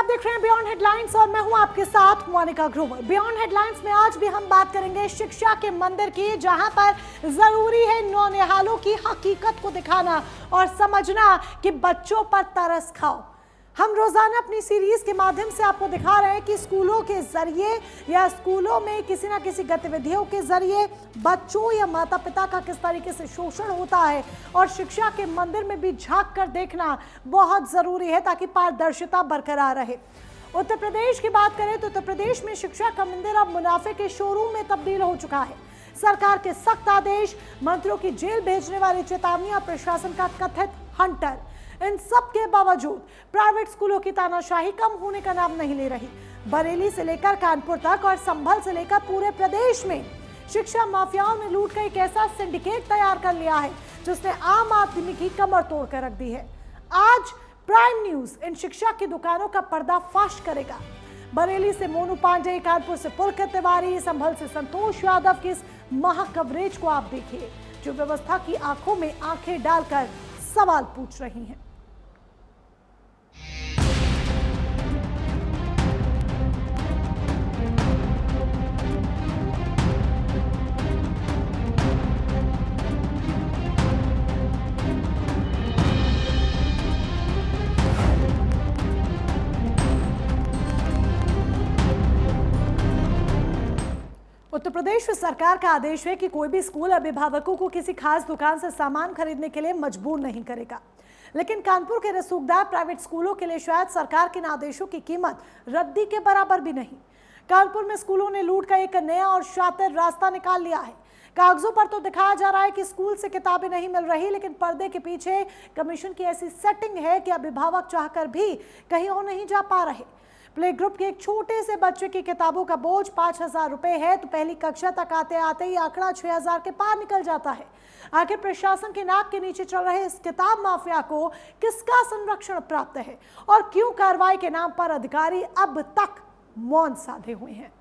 आप देख रहे हैं बियॉन्ड हेडलाइंस और मैं हूं आपके साथ मोनिका ग्रोवर। बियॉन्ड हेडलाइंस में आज भी हम बात करेंगे शिक्षा के मंदिर की, जहां पर जरूरी है नौनिहालों की हकीकत को दिखाना और समझना कि बच्चों पर तरस खाओ। हम रोजाना अपनी सीरीज के माध्यम से आपको दिखा रहे हैं कि स्कूलों के जरिए या स्कूलों में किसी ना किसी गतिविधियों के जरिए बच्चों या माता पिता का किस तरीके से शोषण होता है, और शिक्षा के मंदिर में भी झांक कर देखना बहुत जरूरी है ताकि पारदर्शिता बरकरार रहे। उत्तर प्रदेश की बात करें तो उत्तर प्रदेश में शिक्षा का मंदिर अब मुनाफे के शोरूम में तब्दील हो चुका है। सरकार के सख्त आदेश, मंत्रियों की जेल भेजने वाली चेतावनियां, प्रशासन का कथित हंटर, इन सब के बावजूद प्राइवेट स्कूलों की तानाशाही कम होने का नाम नहीं ले रही। बरेली से लेकर कानपुर तक और संभल से लेकर पूरे प्रदेश में शिक्षा माफियाओं ने लूट का एक ऐसा सिंडिकेट तैयार कर लिया है जिसने आम आदमी की कमर तोड़ कर रख दी है। आज प्राइम न्यूज इन शिक्षा की दुकानों का पर्दाफाश करेगा। बरेली से मोनू पांडे, कानपुर से पुलकित तिवारी, संभल से संतोष यादव की इस महा कवरेज को आप देखिए, जो व्यवस्था की आंखों में आंखें डालकर सवाल पूछ रही हैं। उत्तर प्रदेश सरकार का आदेश है कि कोई भी स्कूल अभिभावकों को किसी खास दुकान से सामान खरीदने के लिए मजबूर नहीं करेगा, लेकिन कानपुर के रसूखदार प्राइवेट स्कूलों के लिए शायद सरकार के इन आदेशों की कीमत रद्दी के बराबर भी नहीं। कानपुर में स्कूलों ने लूट का एक नया और शातिर रास्ता निकाल लिया है। कागजों पर तो दिखाया जा रहा है कि स्कूल से किताबें नहीं मिल रही, लेकिन पर्दे के पीछे कमीशन की ऐसी सेटिंग है कि अभिभावक चाहकर भी कहीं और नहीं जा पा रहे। प्ले ग्रुप के एक छोटे से बच्चे की किताबों का बोझ 5,000 रुपए है तो पहली कक्षा तक आते आते ही आंकड़ा 6,000 के पार निकल जाता है। आखिर प्रशासन के नाक के नीचे चल रहे इस किताब माफिया को किसका संरक्षण प्राप्त है और क्यों कार्रवाई के नाम पर अधिकारी अब तक मौन साधे हुए हैं?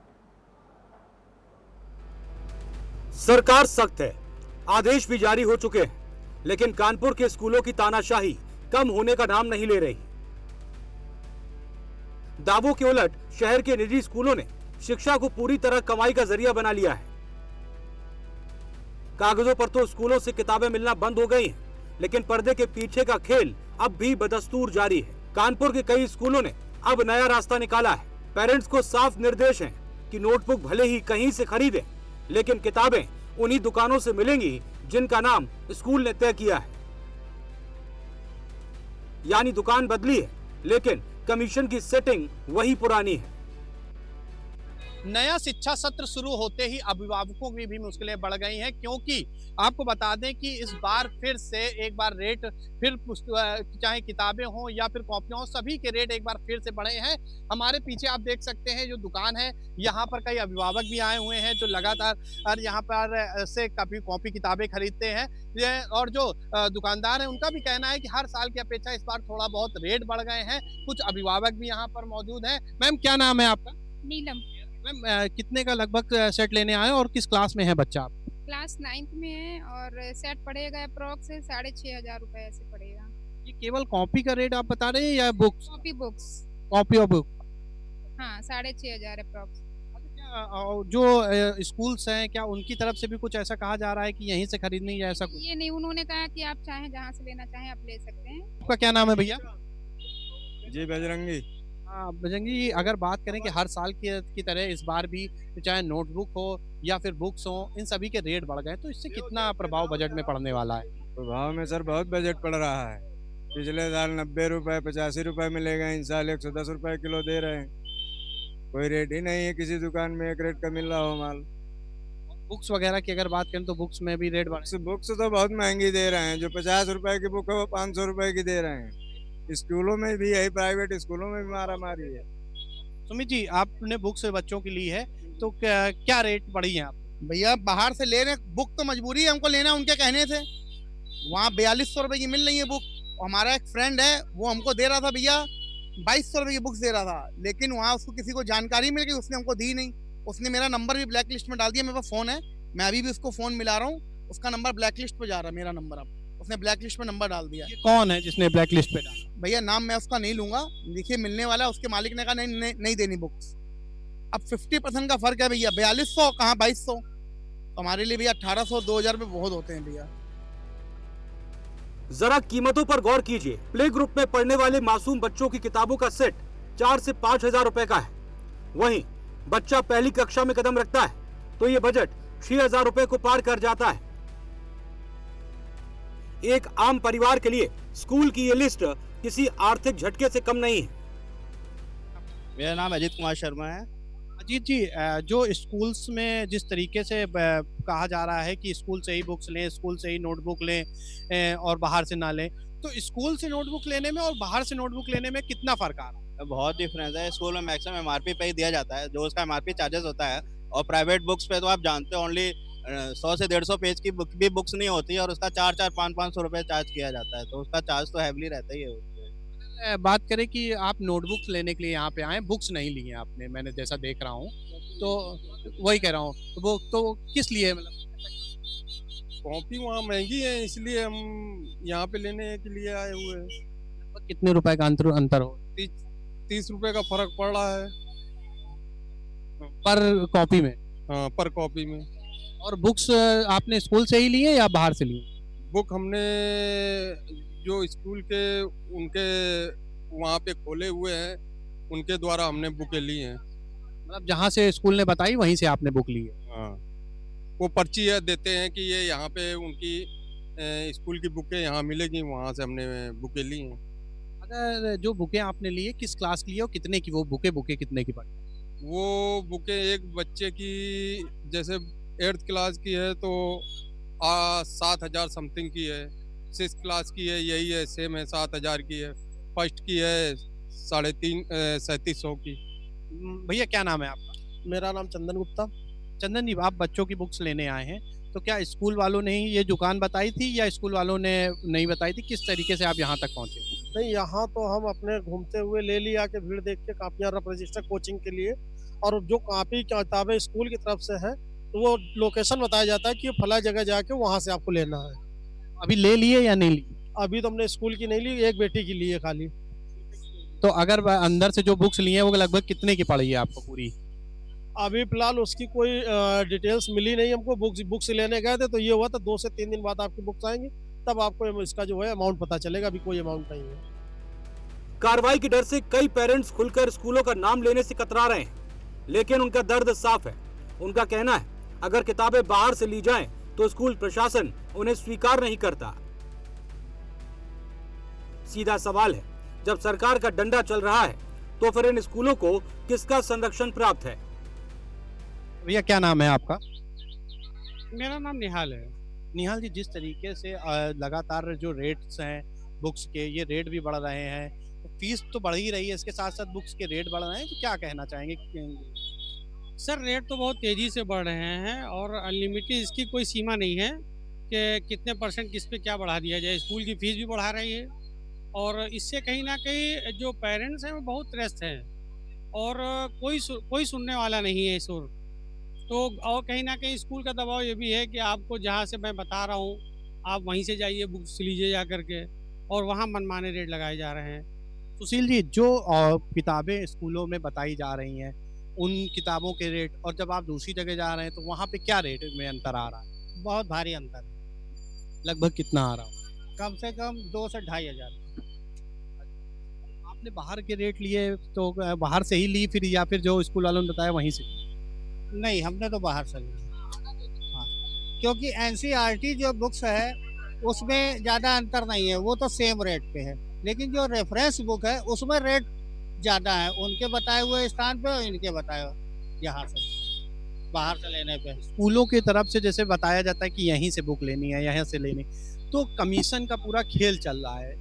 सरकार सख्त है, आदेश भी जारी हो चुके हैं, लेकिन कानपुर के स्कूलों की तानाशाही कम होने का नाम नहीं ले रही। दावों के उलट शहर के निजी स्कूलों ने शिक्षा को पूरी तरह कमाई का जरिया बना लिया है। कागजों पर तो स्कूलों से किताबें मिलना बंद हो गई हैं, लेकिन पर्दे के पीछे का खेल अब भी बदस्तूर जारी है। कानपुर के कई स्कूलों ने अब नया रास्ता निकाला है। पेरेंट्स को साफ निर्देश है कि नोटबुक भले ही कहीं से खरीदें, लेकिन किताबें उन्हीं दुकानों से मिलेंगी जिनका नाम स्कूल ने तय किया है। यानी दुकान बदली है, लेकिन कमीशन की सेटिंग वही पुरानी है। नया शिक्षा सत्र शुरू होते ही अभिभावकों की भी मुश्किलें बढ़ गई हैं, क्योंकि आपको बता दें कि इस बार फिर से एक बार रेट, फिर चाहे किताबें हों या फिर कॉपियां हों, सभी के रेट एक बार फिर से बढ़े हैं। हमारे पीछे आप देख सकते हैं जो दुकान है, यहाँ पर कई अभिभावक भी आए हुए हैं जो लगातार यहाँ पर से कॉपी किताबें खरीदते हैं। और जो दुकानदार हैं उनका भी कहना है कि हर साल की अपेक्षा इस बार थोड़ा बहुत रेट बढ़ गए हैं। कुछ अभिभावक भी यहाँ पर मौजूद हैं। मैम, क्या नाम है आपका? नीलम। मैम, कितने का लगभग सेट लेने आए और किस क्लास में है बच्चा आप? क्लास 9th में है और सेट पड़ेगा अप्रोक्स 6,500 रुपए ऐसे पड़ेगा। ये केवल कॉपी का रेट आप बता रहे हैं या बुक्स? बुक्स कॉपी और बुक। हाँ, 6,500 अप्रोक्स। जो स्कूल्स हैं, क्या उनकी तरफ से भी कुछ ऐसा कहा जा रहा है कि यहीं से खरीदनी या ऐसा कुछ? ये नहीं, उन्होंने कहा कि आप चाहें जहाँ से लेना चाहें आप ले सकते हैं। आपका क्या नाम है भैया? जी, बजरंगी। हाँ बजरंगी, अगर बात करें कि हर साल की तरह इस बार भी चाहे नोटबुक हो या फिर बुक्स हो, इन सभी के रेट बढ़ गए, तो इससे कितना प्रभाव बजट में पड़ने वाला है? प्रभाव में सर बहुत बजट पड़ रहा है। पिछले साल 90 रुपए 85 रुपए मिलेगा, इन साल 110 रुपए किलो दे रहे हैं। कोई रेट ही नहीं है किसी दुकान में एक रेट का मिल रहा हो माल। बुक्स वगैरह की अगर बात करें तो बुक्स में भी रेट बढ़े। बुक्स तो बहुत महंगी दे रहे हैं। जो 50 रुपए की बुक है वो 500 रुपए की दे रहे हैं। स्कूलों में भी यही, प्राइवेट स्कूलों में भी मारा मारी है। सुमित जी, आपने बुक्स बच्चों की ली है तो क्या रेट बढ़ी है आप? भैया बाहर से ले रहे, बुक तो मजबूरी है हमको लेना, उनके कहने से। वहाँ 4200 रुपए की मिल रही है बुक। हमारा एक फ्रेंड है, वो हमको दे रहा था भैया 2200 रुपए की बुक्स दे रहा था, लेकिन वहाँ उसको किसी को जानकारी मिल गई, उसने हमको दी नहीं। उसने मेरा नंबर भी ब्लैक लिस्ट में डाल दिया। मेरे पास फोन है, मैं अभी भी उसको फोन मिला रहा हूँ, उसका नंबर ब्लैक लिस्ट पे जा रहा है, मेरा नंबर अब उसने ब्लैक लिस्ट में नंबर डाल दिया। ये कौन है जिसने ब्लैक लिस्ट पे डाला? भैया नाम मैं उसका नहीं लूंगा, देखिए मिलने वाला है, उसके मालिक ने कहा नहीं देनी बुक्स। अब 50% का फर्क है भैया, 4200 कहाँ 2200, तो हमारे लिए भैया 1800 2000 रुपये बहुत होते हैं भैया। जरा कीमतों पर गौर कीजिए। प्ले ग्रुप में पढ़ने वाले मासूम बच्चों की किताबों का सेट 4 से 5 हजार रुपए का है। वहीं बच्चा पहली कक्षा में कदम रखता है तो ये बजट 6 हजार रुपए को पार कर जाता है। एक आम परिवार के लिए स्कूल की ये लिस्ट किसी आर्थिक झटके से कम नहीं है। मेरा नाम अजीत कुमार शर्मा है। अजीत जी, जो स्कूल्स में जिस तरीके से कहा जा रहा है कि स्कूल से ही बुक्स लें, स्कूल से ही नोटबुक लें और बाहर से ना लें, तो स्कूल से नोटबुक लेने में और बाहर से नोटबुक लेने में कितना फर्क आ रहा है? बहुत डिफरेंस है। स्कूल में मैक्सिमम एमआरपी पे ही दिया जाता है, जो उसका एमआरपी चार्जेस होता है, और प्राइवेट बुक्स पे तो आप जानते हो ओनली 100 से 150 पेज की बुक भी बुक्स नहीं होती है, और उसका 400-500 रुपए चार्ज किया जाता है, तो उसका चार्ज तो हैवली रहता ही है। बात करें कि आप नोटबुक्स लेने के लिए यहाँ पे आए, बुक्स नहीं ली हैं आपने, मैंने जैसा देख रहा हूँ, तो वही कह रहा हूँ, वो तो किस लिए, मतलब कॉपी वहाँ महंगी है, इसलिए हम यहाँ पे लेने के लिए आए हुए हैं। कितने रुपए का अंतर हो 30 रुपए का फर्क पड़ रहा है पर कॉपी में? हाँ, पर कॉपी में। और बुक्स आपने स्कूल से ही लिए या बाहर से लिए? बुक हमने जो स्कूल के उनके वहाँ पे खोले हुए हैं, उनके द्वारा हमने बुकें ली हैं। मतलब जहाँ से स्कूल ने बताई वहीं से आपने बुक ली है? हाँ, वो पर्ची देते हैं कि ये यहाँ पे उनकी स्कूल की बुकें यहाँ मिलेगी, वहाँ से हमने बुकें ली हैं। अगर जो बुकें आपने ली है, किस क्लास की है और कितने की वो बुकें कितने की पड़ी? वो बुकें एक बच्चे की जैसे 8th क्लास की है तो 7,000 समथिंग की है, 6th क्लास की है यही है, सेम है 7,000 की है, फर्स्ट की है 3700 की। भैया क्या नाम है आपका? मेरा नाम चंदन गुप्ता। चंदन जी, आप बच्चों की बुक्स लेने आए हैं, तो क्या स्कूल वालों ने ही ये दुकान बताई थी या स्कूल वालों ने नहीं बताई थी? किस तरीके से आप यहाँ तक पहुँचे? नहीं, यहाँ तो हम अपने घूमते हुए ले लिया के भीड़ देख के कापियाँ रफ रजिस्टर कोचिंग के लिए, और जो कापी किताबें स्कूल की तरफ से है तो वो लोकेशन बताया जाता है कि फला जगह जाके वहाँ से आपको लेना है। अभी ले लिए या नहीं ली? अभी तो हमने स्कूल की नहीं ली, एक बेटी की ली है खाली। तो अगर अंदर से जो बुक्स लिए हैं वो लगभग कितने की पड़ी है आपको पूरी? अभी फिलहाल उसकी कोई डिटेल्स मिली नहीं हमको। बुक्स लेने गए थे तो ये हुआ था 2 से 3 दिन बाद आपकी बुक्स आएंगी, तब आपको इसका जो है अमाउंट पता चलेगा। अभी कोई अमाउंट नहीं है। कार्रवाई के डर से कई पेरेंट्स खुलकर स्कूलों का नाम लेने से कतरा रहे हैं, लेकिन उनका दर्द साफ है। उनका कहना है अगर किताबें बाहर से ली जाएं तो स्कूल प्रशासन उन्हें स्वीकार नहीं करता। सीधा सवाल है, जब सरकार का डंडा चल रहा है तो फिर इन स्कूलों को किसका संरक्षण प्राप्त है? भैया क्या नाम है आपका? मेरा नाम निहाल है। निहाल जी, जिस तरीके से लगातार जो रेट्स हैं बुक्स के, ये रेट भी बढ़ रहे हैं, फीस तो बढ़ ही रही है, इसके साथ साथ बुक्स के रेट बढ़ रहे हैं, तो क्या कहना चाहेंगे? सर, रेट तो बहुत तेज़ी से बढ़ रहे हैं और अनलिमिटेड इसकी कोई सीमा नहीं है कि कितने % किस पे क्या बढ़ा दिया जाए। स्कूल की फ़ीस भी बढ़ा रही है और इससे कहीं ना कहीं जो पेरेंट्स हैं वो बहुत त्रस्त हैं और कोई सुनने वाला नहीं है सुर। तो और कहीं ना कहीं स्कूल का दबाव ये भी है कि आपको जहाँ से मैं बता रहा हूँ आप वहीं से जाइए, बुक्स लीजिए जा करके, और वहाँ मनमाने रेट लगाए जा रहे हैं। सुशील जी, जो किताबें स्कूलों में बताई जा रही हैं उन किताबों के रेट और जब आप दूसरी जगह जा रहे हैं तो वहाँ पे क्या रेट में अंतर आ रहा है? बहुत भारी अंतर है। लगभग कितना आ रहा है? कम से कम 2 से 2.5 हज़ार। आपने बाहर के रेट लिए तो बाहर से ही ली फिर, या फिर जो स्कूल वालों ने बताया वहीं से? नहीं, हमने तो बाहर से लिया। हाँ, क्योंकि एनसीईआरटी जो बुक्स है उसमें ज़्यादा अंतर नहीं है, वो तो सेम रेट पे है, लेकिन जो रेफरेंस बुक है उसमें रेट ज़्यादा है उनके बताए हुए स्थान पे और इनके बताए हुए यहाँ से बाहर से लेने पे। स्कूलों की तरफ से जैसे बताया जाता है कि यहीं से बुक लेनी है, यहाँ से लेनी, तो कमीशन का पूरा खेल चल रहा है,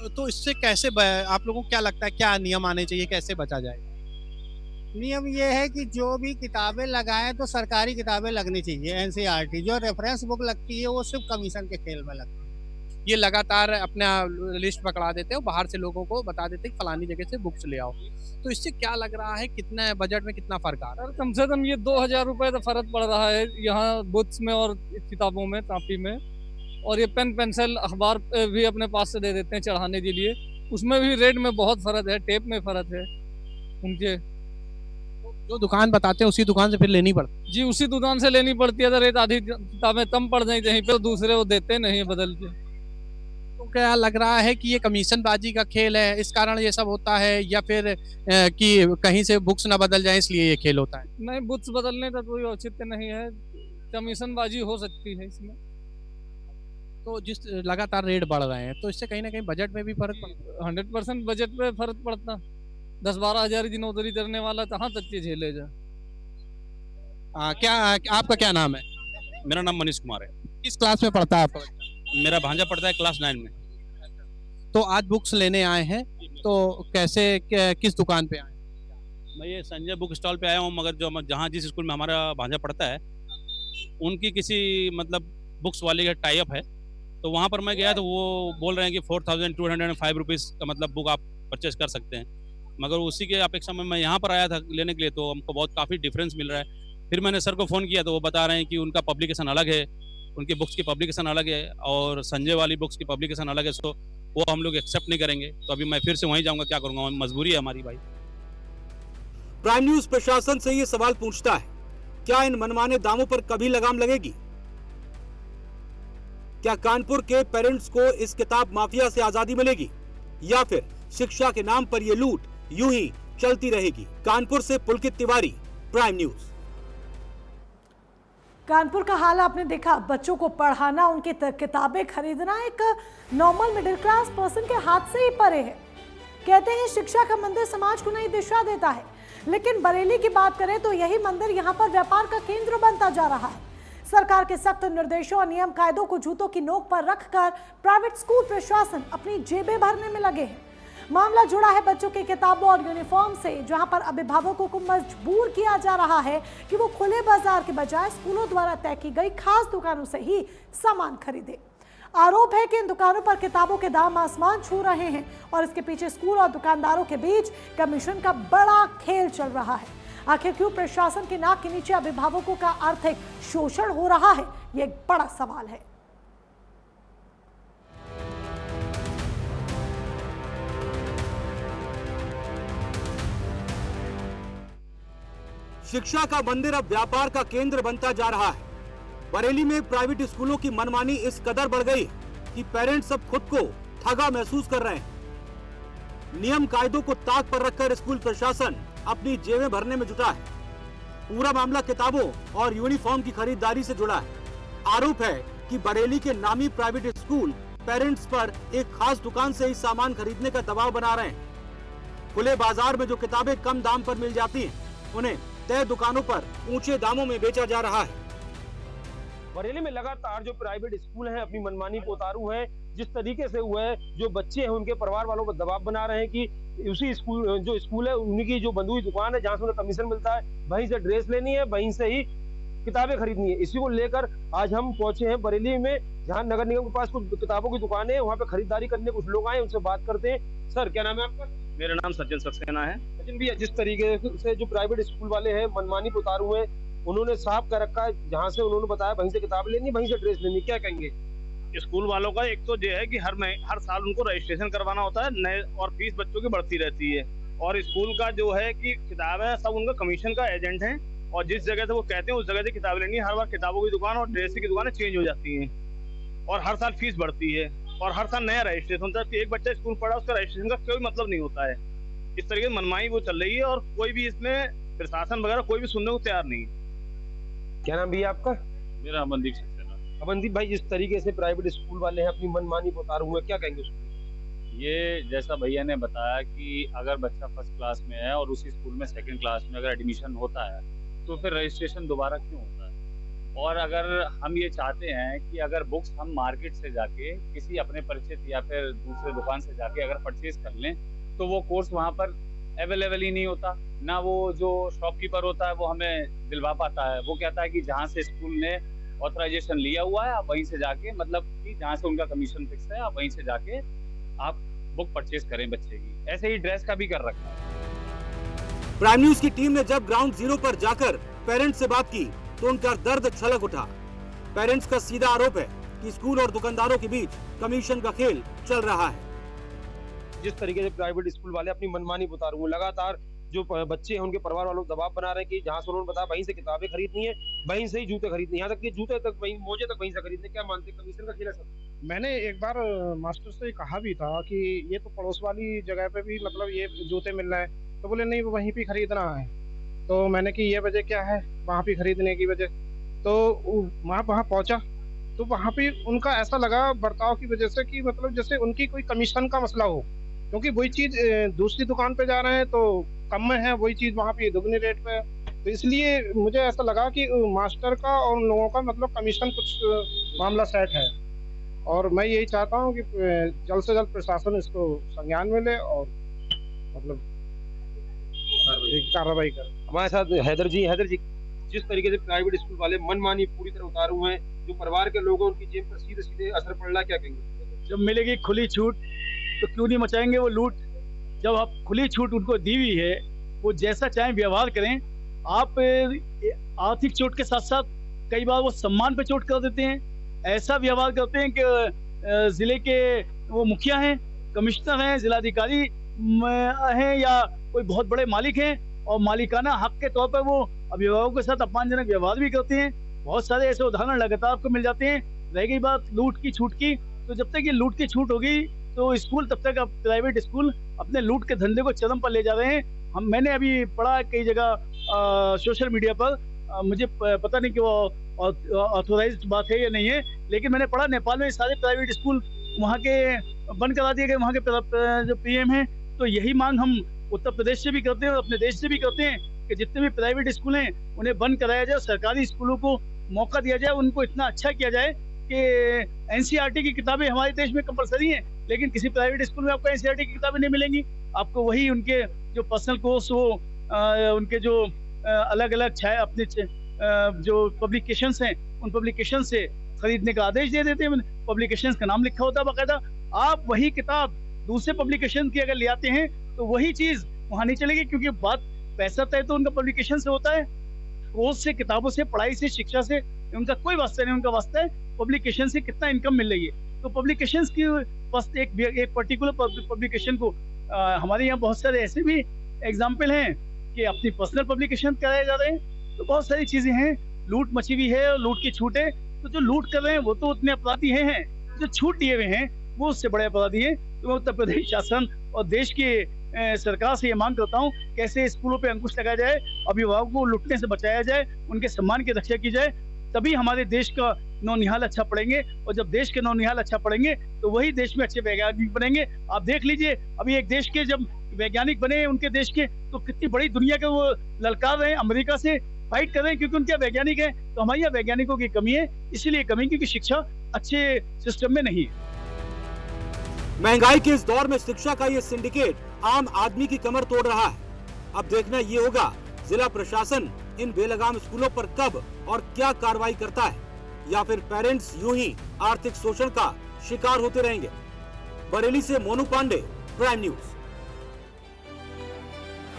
तो इससे कैसे आप लोगों को क्या लगता है, क्या नियम आने चाहिए, कैसे बचा जाए? नियम ये है कि जो भी किताबें लगाएं तो सरकारी किताबें लगनी चाहिए। एनसीईआरटी जो रेफरेंस बुक लगती है वो सिर्फ कमीशन के खेल में लगती है। ये लगातार अपना लिस्ट पकड़ा देते हैं, बाहर से लोगों को बता देते हैं कि फलानी जगह से बुक्स ले आओ, तो इससे क्या लग रहा है, कितना बजट में कितना फर्क आ रहा है? कम से कम ये 2,000 रुपये का फर्क पड़ रहा है यहाँ बुक्स में और किताबों में, कॉपी में। और ये पेन पेंसिल अखबार भी अपने पास से दे देते हैं चढ़ाने के लिए। उसमें भी रेट में बहुत फ़र्क है, टेप में फ़र्क है उनके। जो दुकान बताते हैं उसी दुकान से फिर लेनी पड़ती जी उसी दुकान से लेनी पड़ती है। अगर रेट आधी किताबें कम पड़ जाए कहीं पे, तो दूसरे वो देते नहीं है बदल के। तो क्या लग रहा है कि ये कमीशनबाजी का खेल है, इस कारण ये सब होता है, या फिर कि कहीं से बुक्स ना बदल जाए इसलिए ये खेल होता है? नहीं, बुक्स बदलने का कोई औचित्य नहीं है, कमीशनबाजी हो सकती है इसमें। तो जिस लगातार रेट बढ़ रहे हैं तो इससे कहीं ना कहीं बजट में भी फर्क पड़ता है। 100% बजट पे फर्क पड़ता। 10-12 हज़ार की नौकरी करने वाला कहाँ तक के झेलेगा। क्या आपका क्या नाम है? मेरा नाम मनीष कुमार है। किस क्लास में पढ़ता है आपका? मेरा भांजा पढ़ता है क्लास 9 में। तो आज बुक्स लेने आए हैं, तो कैसे किस दुकान पे आए? मैं ये संजय बुक स्टॉल पे आया हूँ, मगर जो जहाँ जिस स्कूल में हमारा भांजा पढ़ता है उनकी किसी मतलब बुक्स वाले का टाई अप है, तो वहाँ पर मैं गया तो वो बोल रहे हैं कि 4205 रुपीज़ का मतलब बुक आप परचेज कर सकते हैं, मगर उसी के अपेक्षा में मैं यहाँ पर आया था लेने के लिए, तो हमको बहुत काफ़ी डिफरेंस मिल रहा है। फिर मैंने सर को फ़ोन किया तो वो बता रहे हैं कि उनका पब्लिकेशन अलग है, उनकी बुक्स की पब्लिकेशन अलग है और संजय वाली बुक्स की पब्लिकेशन अलग है, सो वो हम लोग एक्सेप्ट नहीं करेंगे। तो अभी मैं फिर से वहीं जाऊँगा, क्या करूँगा, मजबूरी है हमारी भाई। प्राइम न्यूज प्रशासन से ये सवाल पूछता है, क्या इन मनमाने दामों पर कभी लगाम लगेगी? क्या कानपुर के पेरेंट्स को इस किताब माफिया से आजादी मिलेगी, या फिर शिक्षा के नाम पर ये लूट यूं ही चलती रहेगी? कानपुर से पुलकित तिवारी, प्राइम न्यूज। कानपुर का हाल आपने देखा। बच्चों को पढ़ाना, उनकी किताबें खरीदना एक नॉर्मल मिडिल क्लास पर्सन के हाथ से ही परे है। कहते हैं शिक्षा का मंदिर समाज को नई दिशा देता है, लेकिन बरेली की बात करें तो यही मंदिर यहाँ पर व्यापार का केंद्र बनता जा रहा है। सरकार के सख्त निर्देशों और नियम कायदों को जूतों की नोक पर रखकर प्राइवेट स्कूल प्रशासन अपनी जेबें भरने में लगे हैं। मामला जुड़ा है बच्चों की किताबों और यूनिफॉर्म से, जहां पर अभिभावकों को मजबूर किया जा रहा है कि वो खुले बाजार के बजाय स्कूलों द्वारा तय की गई खास दुकानों से ही सामान खरीदे। आरोप है कि इन दुकानों पर किताबों के दाम आसमान छू रहे हैं और इसके पीछे स्कूल और दुकानदारों के बीच कमीशन का बड़ा खेल चल रहा है। आखिर क्यों प्रशासन के नाक के नीचे अभिभावकों का आर्थिक शोषण हो रहा है, ये एक बड़ा सवाल है। शिक्षा का मंदिर अब व्यापार का केंद्र बनता जा रहा है। बरेली में प्राइवेट स्कूलों की मनमानी इस कदर बढ़ गई कि पेरेंट्स अब खुद को ठगा महसूस कर रहे हैं। नियम कायदों को ताक पर रखकर स्कूल प्रशासन अपनी जेबें भरने में जुटा है। पूरा मामला किताबों और यूनिफॉर्म की खरीदारी से जुड़ा है। आरोप है कि बरेली के नामी प्राइवेट स्कूल पेरेंट्स पर एक खास दुकान से ही सामान खरीदने का दबाव बना रहे हैं। खुले बाजार में जो किताबें कम दाम पर मिल जाती हैं, उन्हें तय दुकानों पर ऊंचे दामों में बेचा जा रहा है। बरेली में लगातार जो प्राइवेट स्कूल हैं अपनी मनमानी को उतारू हैं। जिस तरीके से हुआ है, जो बच्चे हैं उनके परिवार वालों को दबाव बना रहे हैं कि उसी स्कूल जो स्कूल है उनकी जो बंधुई दुकान है जहां से उन्हें कमीशन मिलता है, वहीं से ड्रेस लेनी है, वहीं से ही किताबें खरीदनी है। इसी को लेकर आज हम पहुंचे हैं बरेली में, जहां नगर निगम के पास कुछ किताबों की दुकानें हैं। वहां पे खरीदारी करने कुछ लोग आए, उनसे बात करते हैं। सर, क्या नाम है आपका? मेरा नाम सज्जन सक्सेना है। सचिन भैया, जिस तरीके से जो प्राइवेट स्कूल वाले हैं मनमानी को उतारू हैं, उन्होंने साफ कर रखा है, जहां से उन्होंने बताया वहीं से किताब लेनी, वहीं से ड्रेस लेनी, क्या कहेंगे? स्कूल वालों का एक तो ये है कि हर साल उनको रजिस्ट्रेशन करवाना होता है नए, और फीस बच्चों की बढ़ती रहती है। और स्कूल का जो है कि किताब है सब उनका कमीशन का एजेंट है, और जिस जगह से वो कहते हैं उस जगह से किताब लेनी है। हर बार किताबों की दुकान और ड्रेस की दुकानें चेंज हो जाती हैं, और हर साल फीस बढ़ती है, और हर साल नया रजिस्ट्रेशन होता है। एक बच्चा स्कूल पढ़ा, उसका रजिस्ट्रेशन का कोई मतलब नहीं होता है। इस तरीके से मनमानी वो चल रही है, और कोई भी इसमें प्रशासन वगैरह कोई भी सुनने को तैयार नहीं। क्या नाम भैया आपका? मेरा अमनदीप सक्सेना। अमनदीप भाई, जिस तरीके से प्राइवेट स्कूल वाले हैं अपनी मनमानी को उतारू हुए, क्या कहेंगे उसको? ये जैसा भैया ने बताया कि अगर बच्चा फर्स्ट क्लास में है और उसी स्कूल में सेकंड क्लास में अगर एडमिशन होता है, तो फिर रजिस्ट्रेशन दोबारा क्यों होता है? और अगर हम ये चाहते हैं कि अगर बुक्स हम मार्केट से जाके किसी अपने परिचित या फिर दूसरे दुकान से जाके अगर परचेज कर लें, तो वो कोर्स वहाँ पर अवेलेबल ही नहीं होता। ना वो जो शॉपकीपर होता है वो हमें दिलवा पाता है। वो कहता है कि जहाँ से स्कूल ने ऑथराइजेशन लिया हुआ है, आप वहीं से जाके, मतलब कि जहाँ से उनका कमीशन फिक्स है, आप वहीं से जाके आप बुक परचेज करें बच्चे की। ऐसे ही ड्रेस का भी कर रखा है। प्राइम न्यूज की टीम ने जब ग्राउंड जीरो पर जाकर पेरेंट्स से बात की तो उनका दर्द छलक उठा। पेरेंट्स का सीधा आरोप है कि स्कूल और दुकानदारों के बीच कमीशन का खेल चल रहा है। जिस तरीके से प्राइवेट स्कूल वाले अपनी मनमानी बता रहे हैं, लगातार जो बच्चे हैं उनके परिवार वालों को दबाव बना रहे हैं कि जहां से उन्होंने बताया वहीं से किताबें खरीदनी है, वहीं से ही जूते खरीदने, यहाँ तक कि जूते तक वहीं, मोजे तक वहीं से खरीदने। क्या मानते हैं, कमीशन का खेल है सर? मैंने एक बार मास्टर से कहा भी था कि ये तो पड़ोस वाली जगह पे भी मतलब ये जूते मिल रहे हैं, तो बोले नहीं वो वहीं पे खरीदना है। तो मैंने कि ये वजह क्या है वहाँ पे खरीदने की वजह, तो वहाँ पहुँचा तो वहाँ पे उनका ऐसा लगा बर्ताव की वजह से कि मतलब जैसे उनकी कोई कमीशन का मसला हो, क्योंकि वही चीज दूसरी दुकान पे जा रहे हैं तो कम में है, वही चीज वहाँ पे दुगनी रेट पे है। तो इसलिए मुझे ऐसा लगा कि मास्टर का और उन लोगों का मतलब कमीशन कुछ मामला सेट है, और मैं यही चाहता हूँ कि जल्द से जल्द प्रशासन इसको संज्ञान में ले और मतलब कार्रवाई करे। हमारे साथ हैदर जी, जिस तरीके से प्राइवेट स्कूल वाले मनमानी पूरी तरह उतारे हुए हैं, जो परिवार के लोग हैं उनकी जेब पर सीधे सीधे असर पड़ रहा है, क्या कहेंगे? जब मिलेगी खुली छूट तो क्यों नहीं मचाएंगे वो लूट। जब आप खुली छूट उनको दी हुई है, वो जैसा चाहें व्यवहार करें। आप आर्थिक चोट के साथ साथ कई बार वो सम्मान पे चोट कर देते हैं, ऐसा व्यवहार करते हैं कि जिले के वो मुखिया हैं, कमिश्नर हैं, जिलाधिकारी हैं या कोई बहुत बड़े मालिक हैं, और मालिकाना हक के तौर पर वो अभिभावकों के साथ अपमानजनक व्यवहार भी करते हैं। बहुत सारे ऐसे उदाहरण लगातार आपको मिल जाते हैं। रह गई बात लूट की छूट की, तो जब तक ये लूट की छूट होगी तो स्कूल तब तक प्राइवेट स्कूल अपने लूट के धंधे को चरम पर ले जा रहे हैं। मैंने अभी पढ़ा कई जगह सोशल मीडिया पर, मुझे पता नहीं कि वो ऑथोराइज्ड बात है या नहीं है, लेकिन मैंने पढ़ा नेपाल में सारे प्राइवेट स्कूल वहाँ के बंद करा दिए गए, वहाँ के जो पीएम हैं। तो यही मांग हम उत्तर प्रदेश से भी करते हैं और अपने देश से भी करते हैं कि जितने भी प्राइवेट स्कूल हैं उन्हें बंद कराया जाए, सरकारी स्कूलों को मौका दिया जाए, उनको इतना अच्छा किया जाए कि एनसीईआरटी की किताबें हमारे देश में कंपलसरी हैं, लेकिन किसी प्राइवेट स्कूल में आपको एनसीईआरटी की किताबें नहीं मिलेंगी। आपको वही उनके जो पर्सनल कोर्स हो, उनके जो अलग अलग अपने जो पब्लिकेशंस हैं उन पब्लिकेशन से खरीदने का आदेश दे देते हैं। पब्लिकेशंस का नाम लिखा होता है बाकायदा। आप वही किताब दूसरे पब्लिकेशन की अगर ले आते हैं तो वही चीज वहां नहीं चलेगी, क्योंकि बात पैसा तय तो उनका पब्लिकेशन से होता है। कोर्स से, किताबों से, पढ़ाई से, शिक्षा से उनका कोई वास्ता नहीं। उनका वास्ता है पब्लिकेशन से कितना इनकम मिल रही है। तो पब्लिकेशन की बस एक पर्टिकुलर पब्लिकेशन को हमारे यहाँ बहुत सारे ऐसे भी एग्जाम्पल हैं कि अपनी पर्सनल पब्लिकेशन कराए जा रहे हैं। तो बहुत सारी चीजें हैं, लूट मची हुई है और लूट की छूट है। तो जो लूट कर रहे हैं वो तो उतने अपराधी हैं, जो छूट दिए हुए हैं वो उससे बड़े अपराधी हैं। तो मैं उत्तर प्रदेश शासन और देश के सरकार से ये मांग करता हूँ कैसे स्कूलों पे अंकुश लगाया जाए, अभिभावकों को लुटने से बचाया जाए, उनके सम्मान की रक्षा की जाए, तभी हमारे देश का नौनिहाल अच्छा पढ़ेंगे। और जब देश के नौनिहाल अच्छा पढ़ेंगे तो वही देश में अच्छे वैज्ञानिक बनेंगे। आप देख लीजिए, अभी एक देश के जब वैज्ञानिक बने उनके देश के, तो कितनी बड़ी दुनिया के वो ललकार रहे हैं, अमेरिका से फाइट कर रहे हैं, क्योंकि उनके वैज्ञानिक है। तो हमारे यहाँ वैज्ञानिकों की कमी है, इसीलिए कमी, क्योंकि शिक्षा अच्छे सिस्टम में नहीं है। महंगाई के इस दौर में शिक्षा का ये सिंडिकेट आम आदमी की कमर तोड़ रहा है। अब देखना ये होगा जिला प्रशासन इन बेलगाम स्कूलों पर कब और क्या कार्रवाई करता है, या फिर पेरेंट्स यूं ही आर्थिक शोषण का शिकार होते रहेंगे। बरेली से मोनू पांडे, प्राइम न्यूज।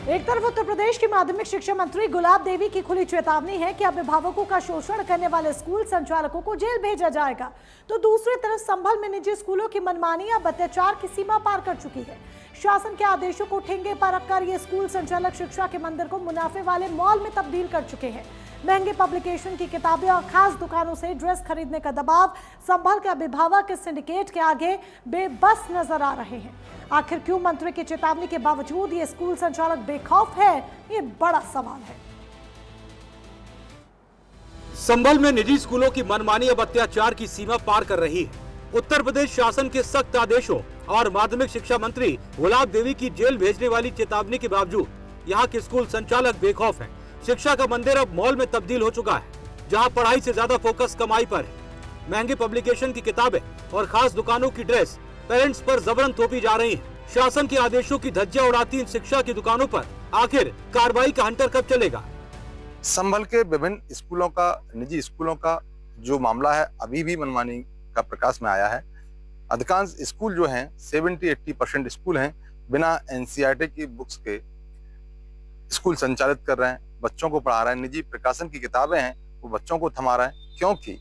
एक तरफ उत्तर प्रदेश की माध्यमिक शिक्षा मंत्री गुलाब देवी की खुली चेतावनी है कि अभिभावकों का शोषण करने वाले स्कूल संचालकों को जेल भेजा जाएगा, तो दूसरी तरफ संभल में निजी स्कूलों की मनमानी अब अत्याचार की सीमा पार कर चुकी है। शासन के आदेशों को ठेंगे पर रखकर ये स्कूल संचालक शिक्षा के मंदिर को मुनाफे वाले मॉल में तब्दील कर चुके हैं। महंगे पब्लिकेशन की किताबें और खास दुकानों से ड्रेस खरीदने का दबाव संभल के अभिभावक इस सिंडिकेट के आगे बेबस नजर आ रहे हैं। आखिर क्यों मंत्री की चेतावनी के बावजूद ये स्कूल संचालक बेखौफ है, ये बड़ा सवाल है। संभल में निजी स्कूलों की मनमानी अब अत्याचार की सीमा पार कर रही है। उत्तर प्रदेश शासन के सख्त आदेशों और माध्यमिक शिक्षा मंत्री गुलाब देवी की जेल भेजने वाली चेतावनी के बावजूद यहाँ के स्कूल संचालक बेखौफ हैं। शिक्षा का मंदिर अब मॉल में तब्दील हो चुका है, जहाँ पढ़ाई से ज्यादा फोकस कमाई पर है। महंगे पब्लिकेशन की किताबें और खास दुकानों की ड्रेस पेरेंट्स पर जबरन थोपी जा रही है। शासन के आदेशों की धज्जियां उड़ाती इन शिक्षा की दुकानों पर आखिर कार्रवाई का हंटर कब चलेगा? संभल के विभिन्न स्कूलों का, निजी स्कूलों का जो मामला है, अभी भी मनमानी का प्रकाश में आया है। अधिकांश स्कूल जो हैं 70-80% स्कूल हैं बिना एनसीईआरटी की बुक्स के स्कूल संचालित कर रहे हैं, बच्चों को पढ़ा रहे हैं। निजी प्रकाशन की किताबें हैं वो बच्चों को थमा रहे हैं, क्योंकि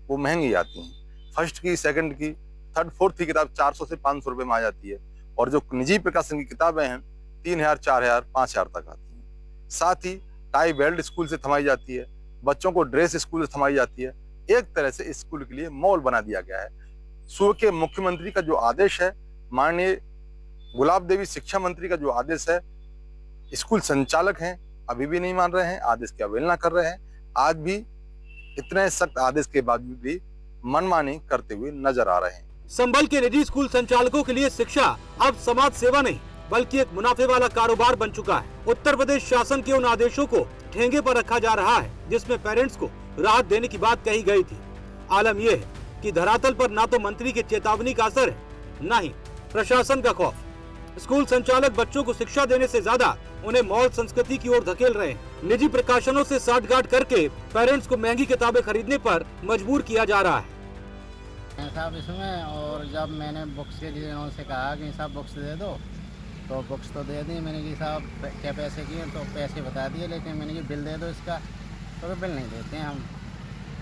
वो महंगी आती हैं। फर्स्ट की, सेकंड की, थर्ड, फोर्थ की किताब 400 से 500 रुपए में आ जाती है और जो निजी प्रकाशन की किताबें हैं 3000, 4000, 5000 तक आती हैं। साथ ही टाई बेल्ट स्कूल से थमाई जाती है, बच्चों को ड्रेस स्कूल से थमाई जाती है। एक तरह से स्कूल के लिए मॉल बना दिया गया है। सूबे के मुख्यमंत्री का जो आदेश है, माननीय गुलाब देवी शिक्षा मंत्री का जो आदेश है, स्कूल संचालक हैं अभी भी नहीं मान रहे हैं, आदेश की अवहेलना कर रहे हैं। आज भी इतने सख्त आदेश के बावजूद भी मनमानी करते हुए नजर आ रहे हैं। संभल के निजी स्कूल संचालकों के लिए शिक्षा अब समाज सेवा नहीं बल्कि एक मुनाफे वाला कारोबार बन चुका है। उत्तर प्रदेश शासन के उन आदेशों को ठेंगे पर रखा जा रहा है जिसमें पेरेंट्स को राहत देने की बात कही गई थी। आलम यह है कि धरातल पर ना तो मंत्री के चेतावनी का असर है, न ही प्रशासन का खौफ। स्कूल संचालक बच्चों को शिक्षा देने से ज्यादा उन्हें मॉल संस्कृति की ओर धकेल रहे हैं। निजी प्रकाशनों से साठगांठ करके पेरेंट्स को महंगी किताबें खरीदने पर मजबूर किया जा रहा है। साहब इसमें, और जब मैंने बुक्स के लिए उनसे कहा कि साहब बुक्स दे दो, तो बुक्स तो दे दी। मैंने कि साहब क्या पैसे किए, तो पैसे बता दिए, लेकिन मैंने कि बिल दे दो इसका, तो बिल नहीं देते हैं हम,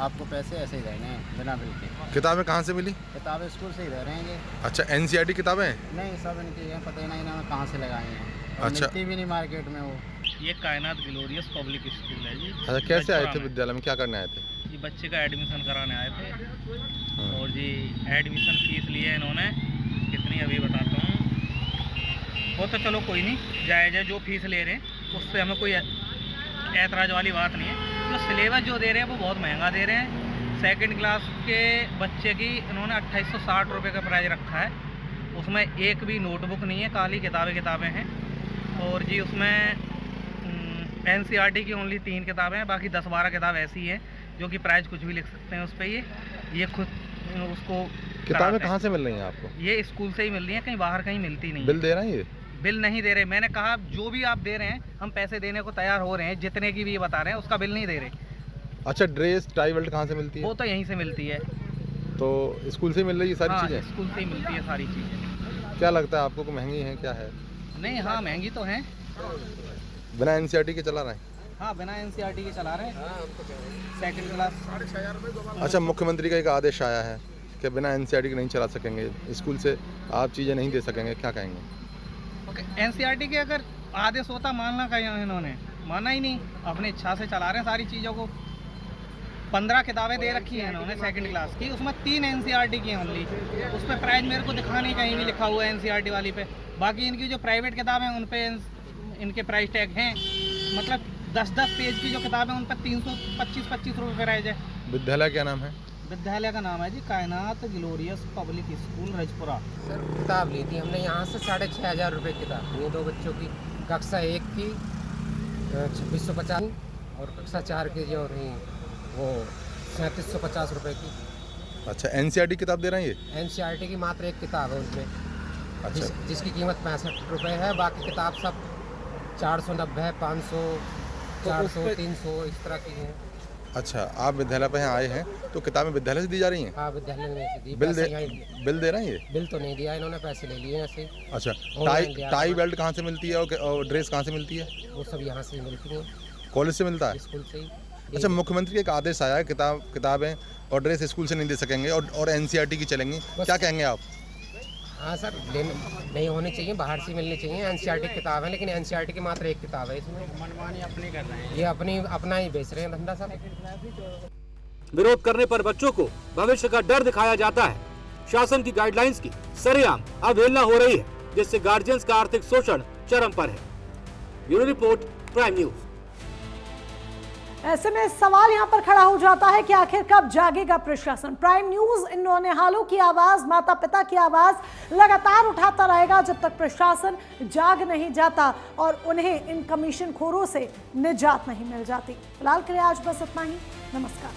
आपको पैसे ऐसे ही देंगे बिना बिल के। किताबें कहाँ से मिली? किताबें स्कूल से ही दे रहे हैं ये। अच्छा, NCERT किताबें? नहीं, सब इनकी है, पता ही नहीं इन्होंने कहाँ से लगाई हैं। अच्छा, मिलती भी नहीं मार्केट में वो। ये कायनात ग्लोरियस पब्लिक स्कूल है जी। अच्छा, कैसे आए थे विद्यालय में, क्या करने आए थे? ये बच्चे का एडमिशन कराने आए थे और जी एडमिशन फीस लिए इन्होंने, कितनी अभी बताता हूँ। वो तो चलो कोई नहीं, जायज़ है जो फीस ले रहे हैं, उससे हमें कोई ऐतराज़ वाली बात नहीं है। जो सिलेबस जो दे रहे हैं वो बहुत महंगा दे रहे हैं। सेकंड क्लास के बच्चे की इन्होंने 2860 रुपये का प्राइस रखा है। उसमें एक भी नोटबुक नहीं है, खाली किताबें हैं। और जी उसमें NCERT की ओनली 3 किताबें हैं, बाकी 10-12 किताब ऐसी हैं जो कि प्राइस कुछ भी लिख सकते हैं उस पर। ये खुद उसको किताबें कहाँ से मिल रही हैं आपको? ये स्कूल से ही मिल रही हैं, कहीं बाहर कहीं मिलती नहीं। बिल दे रहे हैं? ये बिल नहीं दे रहे। मैंने कहा जो भी आप दे रहे हैं हम पैसे देने को तैयार हो रहे हैं, जितने की भी ये बता रहे हैं उसका बिल नहीं दे रहे। अच्छा, ड्रेस टाई बेल्ट कहाँ से मिलती है? वो तो यहीं से मिलती है। तो स्कूल से मिल रही है सारी चीज़ें? स्कूल से ही मिलती है सारी चीज़ें। क्या लगता है आपको कि महंगी है, क्या है? नहीं, हाँ महंगी तो है। बिना NCERT के चला रहे हैं? हाँ, बिना NCERT के चला रहे हैं। Second class. अच्छा, मुख्यमंत्री का एक आदेश आया है कि बिना NCERT के नहीं चला सकेंगे, स्कूल से आप चीज़ें नहीं दे सकेंगे, क्या कहेंगे? NCERT के अगर आदेश होता मानना कहीं इन्होंने माना ही नहीं, अपनी इच्छा से चला रहे हैं सारी चीज़ों को। 15 किताबें दे रखी हैं इन्होंने सेकंड क्लास की, उसमें 3 NCERT की हैं ओनली। उस पर प्राइस मेरे को दिखा नहीं कहीं भी लिखा हुआ है NCERT वाली पे। बाकी इनकी जो प्राइवेट किताबें हैं उन पे इनके प्राइस टैग हैं, मतलब 10-10 पेज की जो किताबें उन पर 325-25 रुपये प्राइस है। विद्यालय क्या नाम है? विद्यालय का नाम है जी कायनात glorious public school Rajpura. Sir किताब ली थी हमने यहाँ से 6500 रुपये की किताब, ये 2 बच्चों की, कक्षा 1 की 2650 और कक्षा 4 की जो रही वो 3750 रुपये की। अच्छा, NCERT किताब दे रहे हैं ये? NCERT की मात्र एक किताब है उनमें। अच्छा, जिसकी कीमत 65 रुपये है, बाकी किताब सब 490, 500, 400, 300 इस तरह की हैं। अच्छा, आप विद्यालय पे यहाँ आए हैं तो किताबें विद्यालय से दी जा रही हैं? हाँ, विद्यालय में से दी। बिल दे रहे हैं ये? बिल तो नहीं दिया इन्होंने, पैसे ले लिए ऐसे। अच्छा, टाई बेल्ट कहाँ से मिलती है और ड्रेस कहाँ से मिलती है? वो सब यहाँ से मिलती है। कॉलेज से मिलता है? स्कूल से ही। अच्छा, मुख्यमंत्री का एक आदेश आया है किताबें और ड्रेस स्कूल से नहीं दे सकेंगे और NCERT की चलेंगी, क्या कहेंगे आप? हाँ सर, नहीं होनी चाहिए, बाहर से मिलनी चाहिए। NCERT की किताब है, लेकिन NCERT की मात्र एक किताब है इसमें। मनमानी अपनी कर रहे हैं, ये अपना ही बेच रहे हैं धंधा सब। विरोध करने पर बच्चों को भविष्य का डर दिखाया जाता है। शासन की गाइडलाइंस की सरेआम अवहेलना हो रही है, जिससे गार्जियंस का आर्थिक शोषण चरम पर है। Bureau report, prime news. ऐसे में सवाल यहां पर खड़ा हो जाता है कि आखिर कब जागेगा प्रशासन। प्राइम न्यूज इन नौनिहालों की आवाज, माता पिता की आवाज लगातार उठाता रहेगा जब तक प्रशासन जाग नहीं जाता और उन्हें इन कमीशन खोरों से निजात नहीं मिल जाती। फिलहाल के लिए आज बस इतना ही। नमस्कार।